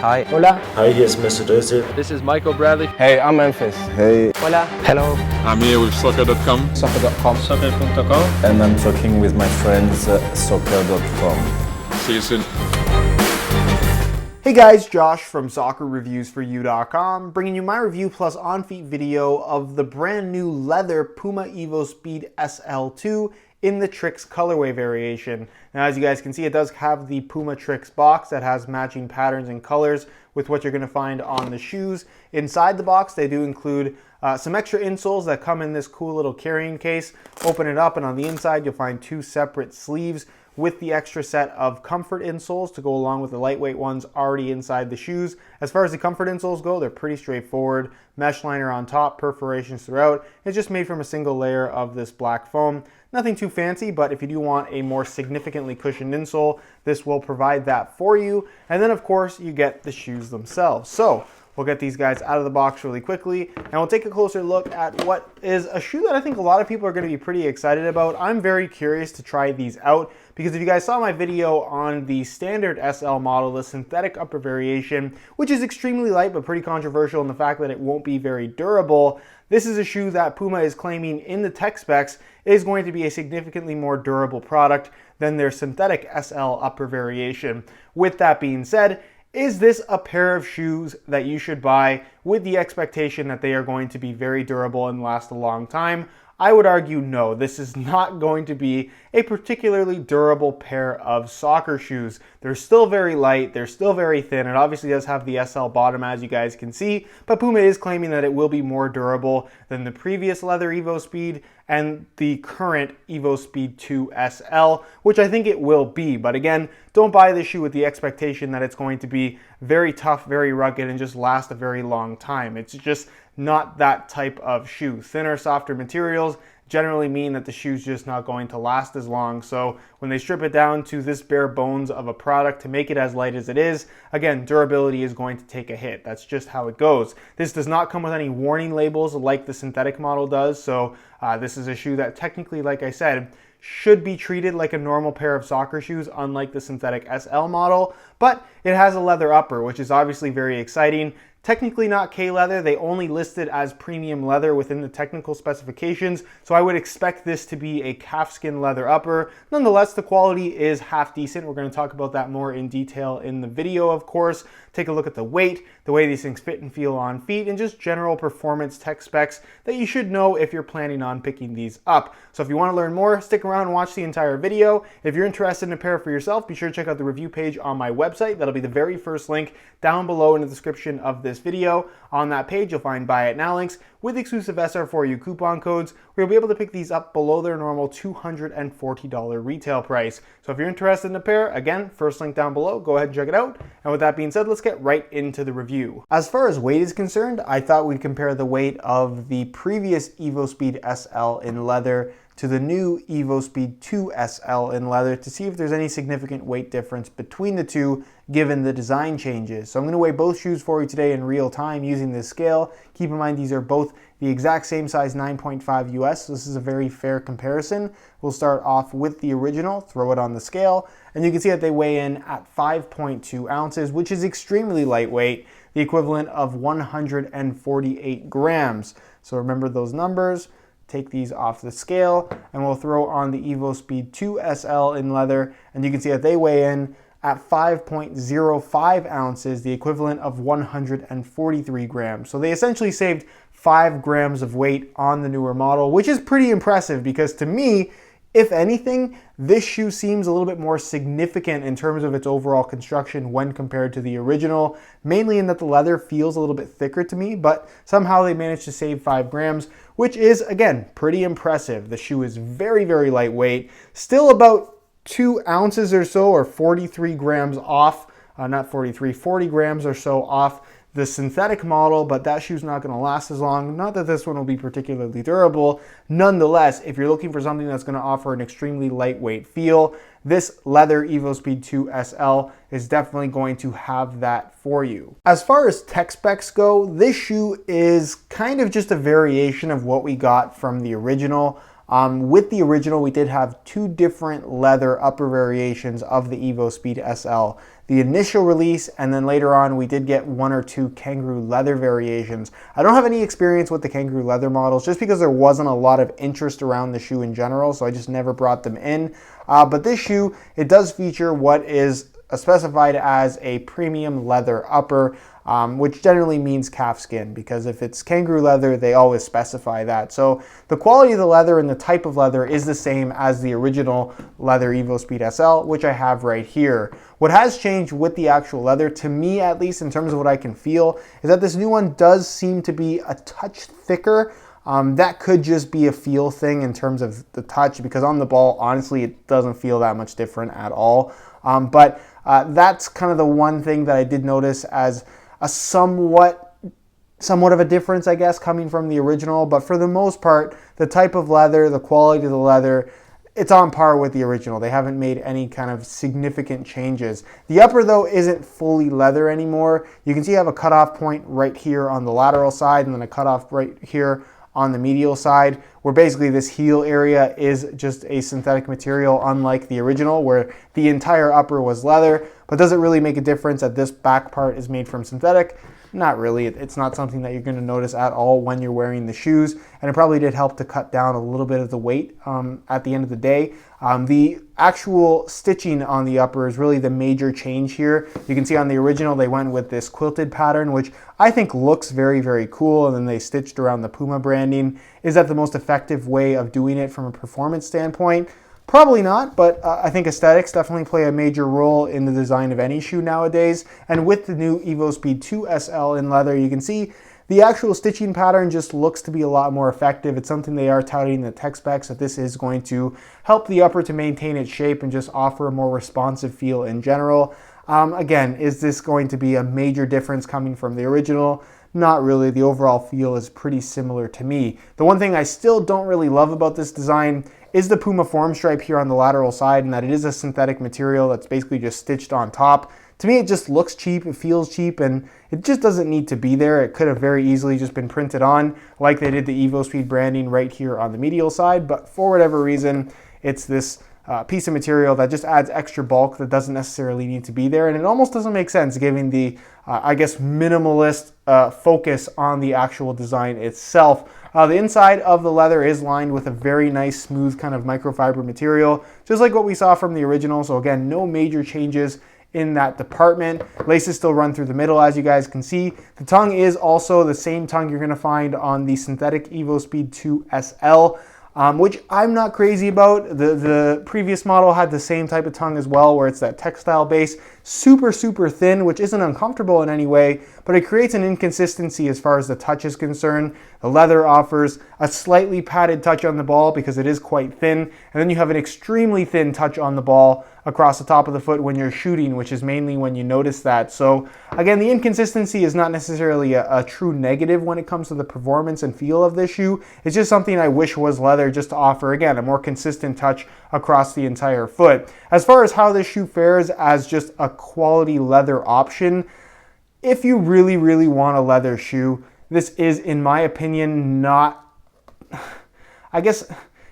Hi. Hola. Hi, hier ist Mr. Döse. This is Michael Bradley. Hey, I'm Memphis. Hey. Hola. Hello. I'm here with soccer.com. Soccer.com. Soccer.com. And I'm talking with my friends soccer.com. See you soon. Hey guys, Josh from soccerreviewsforyou.com, bringing you my review plus on-feet video of the brand new leather Puma evoSPEED SL2 in the Tricks colorway variation. Now, as you guys can see, it does have the Puma Tricks box that has matching patterns and colors with what you're going to find on the shoes. Inside the box, they do include some extra insoles that come in this cool little carrying case. Open it up, and on the inside, you'll find two separate sleeves with the extra set of comfort insoles to go along with the lightweight ones already inside the shoes. As far as the comfort insoles go, they're pretty straightforward. Mesh liner on top, perforations throughout. It's just made from a single layer of this black foam. Nothing too fancy, but if you do want a more significantly cushioned insole, this will provide that for you. And then of course, you get the shoes themselves. So we'll get these guys out of the box really quickly, and we'll take a closer look at what is a shoe that I think a lot of people are going to be pretty excited about. I'm very curious to try these out, because if you guys saw my video on the standard SL model, the synthetic upper variation, which is extremely light but pretty controversial in the fact that it won't be very durable, this is a shoe that Puma is claiming in the tech specs is going to be a significantly more durable product than their synthetic SL upper variation. With that being said, is this a pair of shoes that you should buy with the expectation that they are going to be very durable and last a long time? I would argue no, this is not going to be a particularly durable pair of soccer shoes. They're still very light, they're still very thin. It obviously does have the SL bottom, as you guys can see, but Puma is claiming that it will be more durable than the previous leather evoSPEED and the current evoSPEED 2 SL, which I think it will be. But again, don't buy this shoe with the expectation that it's going to be very tough, very rugged, and just last a very long time. It's just not that type of shoe. Thinner, softer materials generally mean that the shoe's just not going to last as long. So when they strip it down to this bare bones of a product to make it as light as it is, again, durability is going to take a hit. That's just how it goes. This does not come with any warning labels like the synthetic model does. So this is a shoe that technically, like I said, should be treated like a normal pair of soccer shoes, unlike the synthetic SL model, but it has a leather upper, which is obviously very exciting. Technically not K-leather, they only list it as premium leather within the technical specifications, so I would expect this to be a calfskin leather upper. Nonetheless, the quality is half decent. We're going to talk about that more in detail in the video, of course. Take a look at the weight, the way these things fit and feel on feet, and just general performance tech specs that you should know if you're planning on picking these up. So if you want to learn more, stick around and watch the entire video. If you're interested in a pair for yourself, be sure to check out the review page on my website. That'll be the very first link down below in the description of this video. On that page, you'll find Buy It Now links with exclusive SR4U coupon codes, where you'll be able to pick these up below their normal $240 retail price. So if you're interested in a pair, again, first link down below, go ahead and check it out. And with that being said, let's get right into the review. As far as weight is concerned, I thought we'd compare the weight of the previous evoSPEED SL in leather to the new evoSPEED 2 SL in leather to see if there's any significant weight difference between the two given the design changes. So I'm going to weigh both shoes for you today in real time using this scale. Keep in mind these are both the exact same size 9.5 US, so this is a very fair comparison. We'll start off with the original, throw it on the scale, and you can see that they weigh in at 5.2 ounces, which is extremely lightweight, the equivalent of 148 grams. So remember those numbers. Take these off the scale, and we'll throw on the evoSPEED 2 SL in leather, and you can see that they weigh in at 5.05 ounces, the equivalent of 143 grams. So they essentially saved 5 grams of weight on the newer model, which is pretty impressive because to me, if anything, this shoe seems a little bit more significant in terms of its overall construction when compared to the original, mainly in that the leather feels a little bit thicker to me, but somehow they managed to save 5 grams, which is, again, pretty impressive. The shoe is very, very lightweight, still about 2 ounces or so, or 43 grams off, 40 grams or so off the synthetic model, but that shoe's not going to last as long. Not that this one will be particularly durable. Nonetheless, if you're looking for something that's going to offer an extremely lightweight feel, this leather evoSPEED 2 SL is definitely going to have that for you. As far as tech specs go, this shoe is kind of just a variation of what we got from the original. With the original, we did have 2 different leather upper variations of the evoSPEED SL. the initial release, and then later on we did get 1 or 2 kangaroo leather variations. I don't have any experience with the kangaroo leather models just because there wasn't a lot of interest around the shoe in general, so I just never brought them in. But this shoe, it does feature what is specified as a premium leather upper, which generally means calf skin, because if it's kangaroo leather, they always specify that. So the quality of the leather and the type of leather is the same as the original leather evoSPEED SL, which I have right here. What has changed with the actual leather, to me at least in terms of what I can feel, is that this new one does seem to be a touch thicker. That could just be a feel thing in terms of the touch, because on the ball, honestly, it doesn't feel that much different at all. But that's kind of the one thing that I did notice as a somewhat of a difference, I guess, coming from the original. But for the most part, the type of leather, the quality of the leather, it's on par with the original. They haven't made any kind of significant changes. The upper, though, isn't fully leather anymore. You can see I have a cutoff point right here on the lateral side, and then a cutoff right here on the medial side, where basically this heel area is just a synthetic material, unlike the original where the entire upper was leather. But does it really make a difference that this back part is made from synthetic? Not really. It's not something that you're going to notice at all when you're wearing the shoes, and it probably did help to cut down a little bit of the weight at the end of the day. The actual stitching on the upper is really the major change here. You can see on the original they went with this quilted pattern, which I think looks very, very cool, and then they stitched around the Puma branding. Is that the most effective way of doing it from a performance standpoint? Probably not, but I think aesthetics definitely play a major role in the design of any shoe nowadays. And with the new evoSPEED 2 SL in leather, you can see the actual stitching pattern just looks to be a lot more effective. It's something they are touting in the tech specs, that this is going to help the upper to maintain its shape and just offer a more responsive feel in general. Again, is this going to be a major difference coming from the original? Not really. The overall feel is pretty similar to me. The one thing I still don't really love about this design is the Puma form stripe here on the lateral side, and that it is a synthetic material that's basically just stitched on top. To me, it just looks cheap, it feels cheap, and it just doesn't need to be there. It could have very easily just been printed on like they did the evoSPEED branding right here on the medial side, but for whatever reason, it's this piece of material that just adds extra bulk that doesn't necessarily need to be there, and it almost doesn't make sense given the, I guess, minimalist focus on the actual design itself. The inside of the leather is lined with a very nice, smooth kind of microfiber material, just like what we saw from the original. So again, no major changes in that department. Laces still run through the middle, as you guys can see. The tongue is also the same tongue you're gonna find on the synthetic evoSPEED 2 SL. Which I'm not crazy about. The previous model had the same type of tongue as well, where it's that textile base, super, super thin, which isn't uncomfortable in any way, but it creates an inconsistency as far as the touch is concerned. The leather offers a slightly padded touch on the ball because it is quite thin, and then you have an extremely thin touch on the ball across the top of the foot when you're shooting, which is mainly when you notice that. So again, the inconsistency is not necessarily a true negative when it comes to the performance and feel of this shoe. It's just something I wish was leather, just to offer, again, a more consistent touch across the entire foot. As far as how this shoe fares as just a quality leather option, if you really, really want a leather shoe, this is, in my opinion, not, I guess,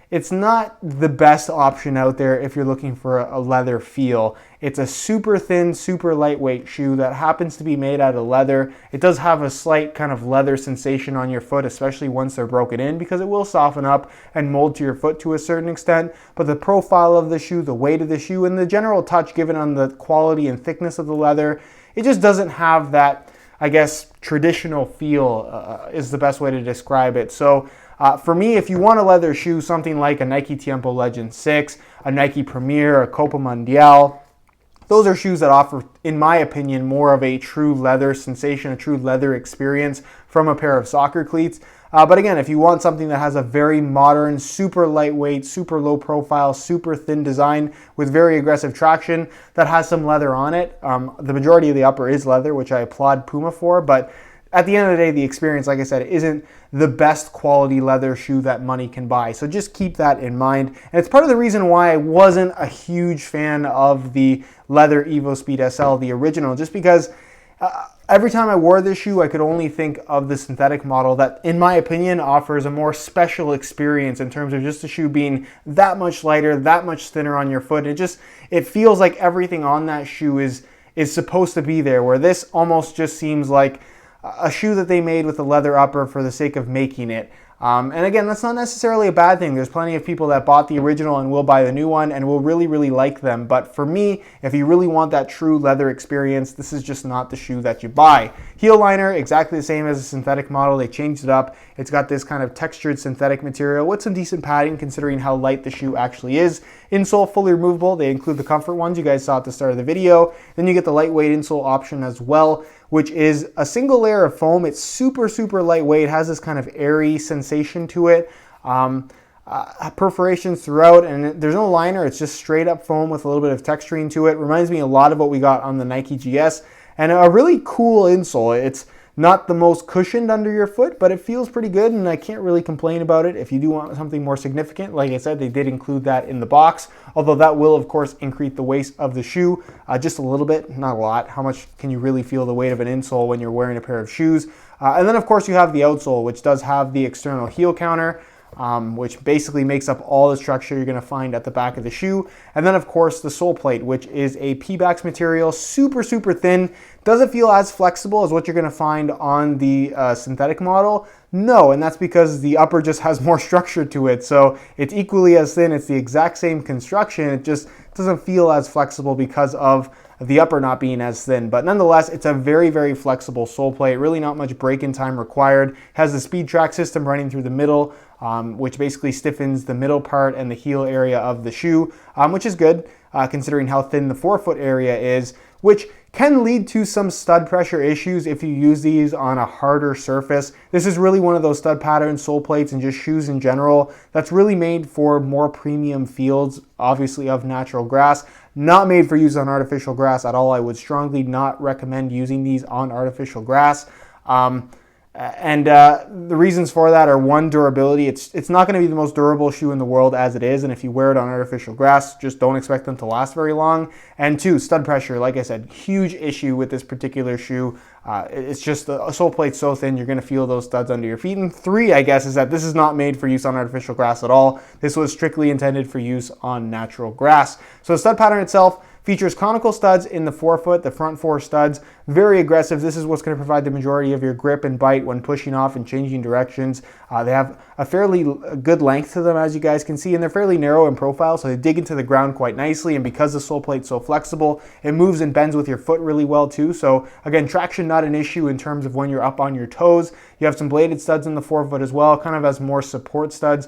it's not the best option out there if you're looking for a leather feel. It's a super thin, super lightweight shoe that happens to be made out of leather. It does have a slight kind of leather sensation on your foot, especially once they're broken in, because it will soften up and mold to your foot to a certain extent. But the profile of the shoe, the weight of the shoe, and the general touch given on the quality and thickness of the leather, it just doesn't have that, I guess, traditional feel is the best way to describe it. So for me, if you want a leather shoe, something like a Nike Tiempo Legend 6, a Nike Premier, a Copa Mundial, those are shoes that offer, in my opinion, more of a true leather sensation, a true leather experience from a pair of soccer cleats. But again, if you want something that has a very modern, super lightweight, super low profile, super thin design with very aggressive traction that has some leather on it, the majority of the upper is leather, which I applaud Puma for, but at the end of the day, the experience, like I said, isn't the best quality leather shoe that money can buy. So just keep that in mind. And it's part of the reason why I wasn't a huge fan of the leather evoSPEED SL, the original, just because every time I wore this shoe, I could only think of the synthetic model that, in my opinion, offers a more special experience in terms of just the shoe being that much lighter, that much thinner on your foot. It feels like everything on that shoe is is supposed to be there, where this almost just seems like a shoe that they made with a leather upper for the sake of making it. And again, that's not necessarily a bad thing. There's plenty of people that bought the original and will buy the new one and will really, really like them. But for me, if you really want that true leather experience, this is just not the shoe that you buy. Heel liner, exactly the same as a synthetic model. They changed it up. It's got this kind of textured synthetic material with some decent padding considering how light the shoe actually is. Insole fully removable. They include the comfort ones you guys saw at the start of the video. Then you get the lightweight insole option as well, which is a single layer of foam. It's super, super lightweight. It has this kind of airy sensation to it. Perforations throughout, and there's no liner. It's just straight up foam with a little bit of texturing to it. Reminds me a lot of what we got on the Nike GS, and a really cool insole. It's not the most cushioned under your foot, but it feels pretty good, and I can't really complain about it. If you do want something more significant, like I said, they did include that in the box, although that will, of course, increase the weight of the shoe just a little bit, not a lot. How much can you really feel the weight of an insole when you're wearing a pair of shoes? And then, of course, you have the outsole, which does have the external heel counter, which basically makes up all the structure you're going to find at the back of the shoe. And then, of course, the sole plate, which is a Pebax material, super, super thin. Does it feel as flexible as what you're going to find on the synthetic model? No, and that's because the upper just has more structure to it. So it's equally as thin. It's the exact same construction. It just doesn't feel as flexible because of the upper not being as thin. But nonetheless, it's a very, very flexible sole plate. Really not much break-in time required. It has the speed track system running through the middle, which basically stiffens the middle part and the heel area of the shoe, which is good considering how thin the forefoot area is, which can lead to some stud pressure issues if you use these on a harder surface. This is really one of those stud pattern sole plates and just shoes in general that's really made for more premium fields, obviously of natural grass. Not made for use on artificial grass at all. I would strongly not recommend using these on artificial grass. The reasons for that are, one, durability. It's not going to be the most durable shoe in the world as it is, and if you wear it on artificial grass, just don't expect them to last very long. And two, stud pressure. Like I said, huge issue with this particular shoe. It's just a sole plate so thin, you're going to feel those studs under your feet. And three, I guess, is that this is not made for use on artificial grass at all. This was strictly intended for use on natural grass. So the stud pattern itself features conical studs in the forefoot, the front four studs, very aggressive. This is what's going to provide the majority of your grip and bite when pushing off and changing directions. They have a fairly good length to them, as you guys can see, and they're fairly narrow in profile, so they dig into the ground quite nicely, and because the sole plate's so flexible, it moves and bends with your foot really well too. So again, traction not an issue in terms of when you're up on your toes. You have some bladed studs in the forefoot as well, kind of as more support studs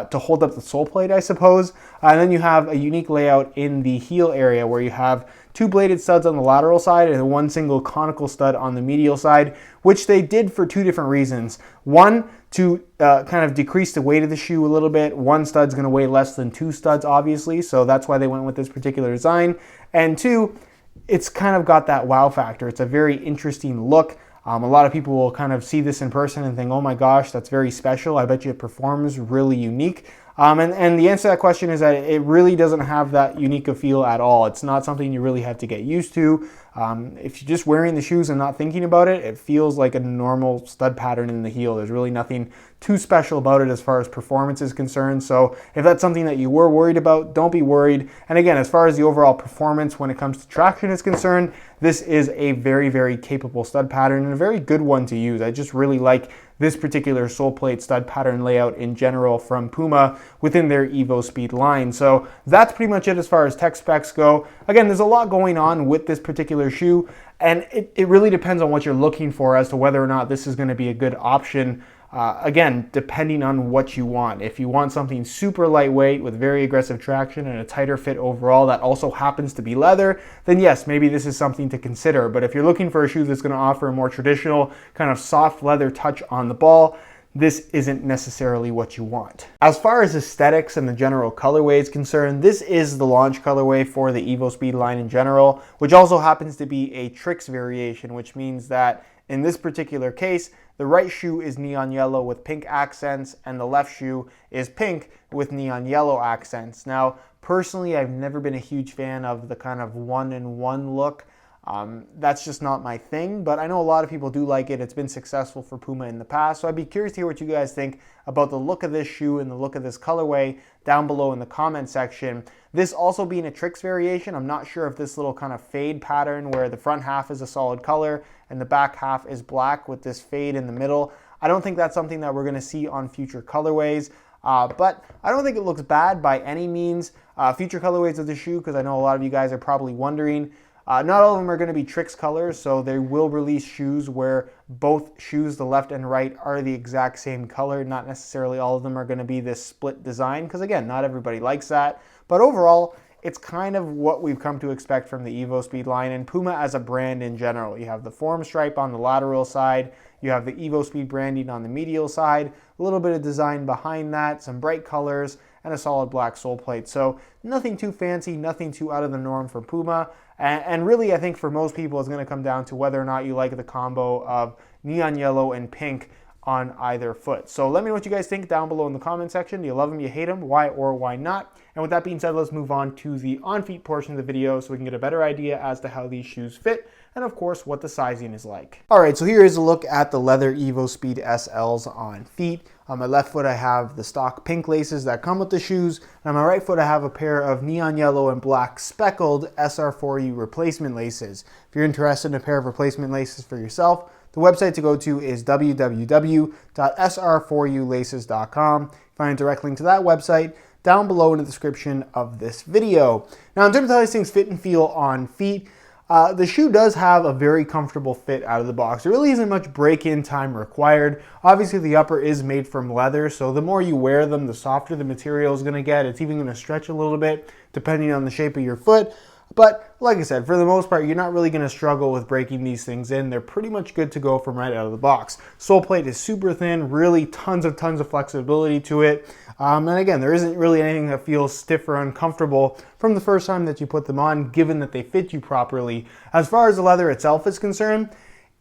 to hold up the sole plate, I suppose. And then you have a unique layout in the heel area where you have two bladed studs on the lateral side and one single conical stud on the medial side, which they did for two different reasons. One, to kind of decrease the weight of the shoe a little bit. One stud's going to weigh less than two studs, obviously, so that's why they went with this particular design. And two, it's kind of got that wow factor. It's a very interesting look. A lot of people will kind of see this in person and think, oh my gosh, that's very special. I bet you it performs really unique. And the answer to that question is that it really doesn't have that unique a feel at all. It's not something you really have to get used to. If you're just wearing the shoes and not thinking about it, it feels like a normal stud pattern in the heel. There's really nothing too special about it as far as performance is concerned. So if that's something that you were worried about, don't be worried. And again, as far as the overall performance when it comes to traction is concerned, this is a very, very capable stud pattern and a very good one to use. I just really like this particular sole plate stud pattern layout in general from Puma within their evoSPEED line. So that's pretty much it as far as tech specs go. Again, there's a lot going on with this particular shoe, and it really depends on what you're looking for as to whether or not this is going to be a good option. Again, depending on what you want. If you want something super lightweight with very aggressive traction and a tighter fit overall that also happens to be leather, then yes, maybe this is something to consider. But if you're looking for a shoe that's going to offer a more traditional kind of soft leather touch on the ball, this isn't necessarily what you want. As far as aesthetics and the general colorway is concerned, this is the launch colorway for the evoSPEED line in general, which also happens to be a Tricks variation, which means that in this particular case, the right shoe is neon yellow with pink accents, and the left shoe is pink with neon yellow accents. Now, personally, I've never been a huge fan of the kind of one-in-one look. That's just not my thing, but I know a lot of people do like it. It's been successful for Puma in the past, so I'd be curious to hear what you guys think about the look of this shoe and the look of this colorway down below in the comment section. This also being a Tricks variation, I'm not sure if this little kind of fade pattern where the front half is a solid color and the back half is black with this fade in the middle, I don't think that's something that we're going to see on future colorways. But I don't think it looks bad by any means. Future colorways of the shoe, because I know a lot of you guys are probably wondering, not all of them are going to be Tricks colors, so they will release shoes where both shoes, the left and right, are the exact same color. Not necessarily all of them are going to be this split design, because again, not everybody likes that. But overall, it's kind of what we've come to expect from the evoSPEED line and Puma as a brand in general. You have the form stripe on the lateral side, you have the evoSPEED branding on the medial side, a little bit of design behind that, some bright colors, and a solid black sole plate. So nothing too fancy, nothing too out of the norm for Puma. And really, I think for most people, it's going to come down to whether or not you like the combo of neon yellow and pink on either foot. So let me know what you guys think down below in the comment section. Do you love them, you hate them, why or why not? And with that being said, let's move on to the on-feet portion of the video so we can get a better idea as to how these shoes fit and of course what the sizing is like. All right, so here is a look at the leather evoSPEED SLs on feet. On my left foot, I have the stock pink laces that come with the shoes. And on my right foot, I have a pair of neon yellow and black speckled SR4U replacement laces. If you're interested in a pair of replacement laces for yourself, the website to go to is www.sr4ulaces.com. Find a direct link to that website down below in the description of this video. Now, in terms of how these things fit and feel on feet, the shoe does have a very comfortable fit out of the box. There really isn't much break-in time required. Obviously, the upper is made from leather, so the more you wear them, the softer the material is going to get. It's even going to stretch a little bit depending on the shape of your foot. But like I said, for the most part, you're not really going to struggle with breaking these things in. They're pretty much good to go from right out of the box. Sole plate is super thin, really tons of flexibility to it. And again, there isn't really anything that feels stiff or uncomfortable from the first time that you put them on, given that they fit you properly. As far as the leather itself is concerned,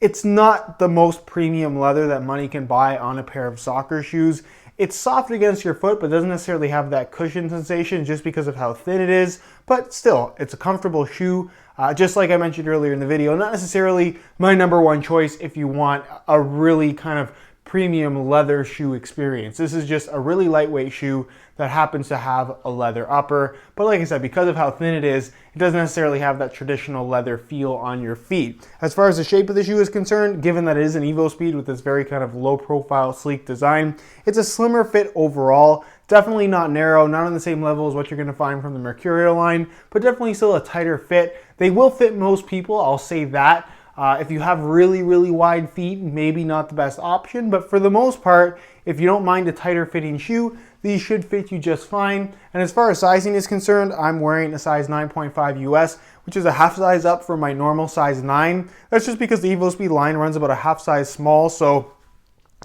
it's not the most premium leather that money can buy on a pair of soccer shoes. It's soft against your foot, but doesn't necessarily have that cushion sensation just because of how thin it is. But still, it's a comfortable shoe. Just like I mentioned earlier in the video, not necessarily my #1 choice if you want a really kind of premium leather shoe experience. This is just a really lightweight shoe that happens to have a leather upper. But like I said, because of how thin it is, it doesn't necessarily have that traditional leather feel on your feet. As far as the shape of the shoe is concerned, given that it is an evoSPEED with this very kind of low profile, sleek design, it's a slimmer fit overall. Definitely not narrow, not on the same level as what you're going to find from the Mercurial line, but definitely still a tighter fit. They will fit most people, I'll say that. If you have really wide feet, maybe not the best option, but for the most part, if you don't mind a tighter fitting shoe, these should fit you just fine. And as far as sizing is concerned, I'm wearing a size 9.5 US, which is a half size up from my normal size 9. That's just because the evoSPEED line runs about a half size small, so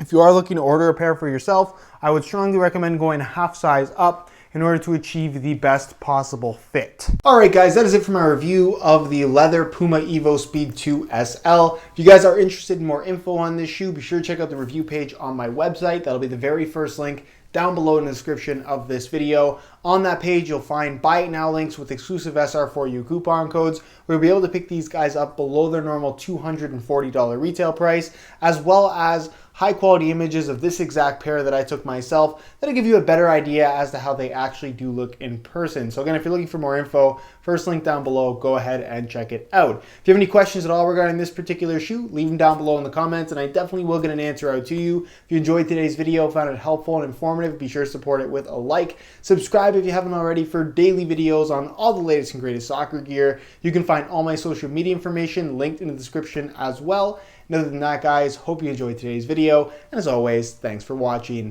if you are looking to order a pair for yourself, I would strongly recommend going a half size up in order to achieve the best possible fit. All right, guys, that is it for my review of the leather Puma evoSPEED 2 SL. If you guys are interested in more info on this shoe, be sure to check out the review page on my website. That'll be the very first link down below in the description of this video. On that page, you'll find buy it now links with exclusive SR4U coupon codes, where you'll be able to pick these guys up below their normal $240 retail price, as well as high quality images of this exact pair that I took myself that'll give you a better idea as to how they actually do look in person. So again, if you're looking for more info, first link down below, go ahead and check it out. If you have any questions at all regarding this particular shoe, leave them down below in the comments and I definitely will get an answer out to you. If you enjoyed today's video, found it helpful and informative, be sure to support it with a like. Subscribe if you haven't already for daily videos on all the latest and greatest soccer gear. You can find all my social media information linked in the description as well. And other than that, guys, hope you enjoyed today's video. And as always, thanks for watching.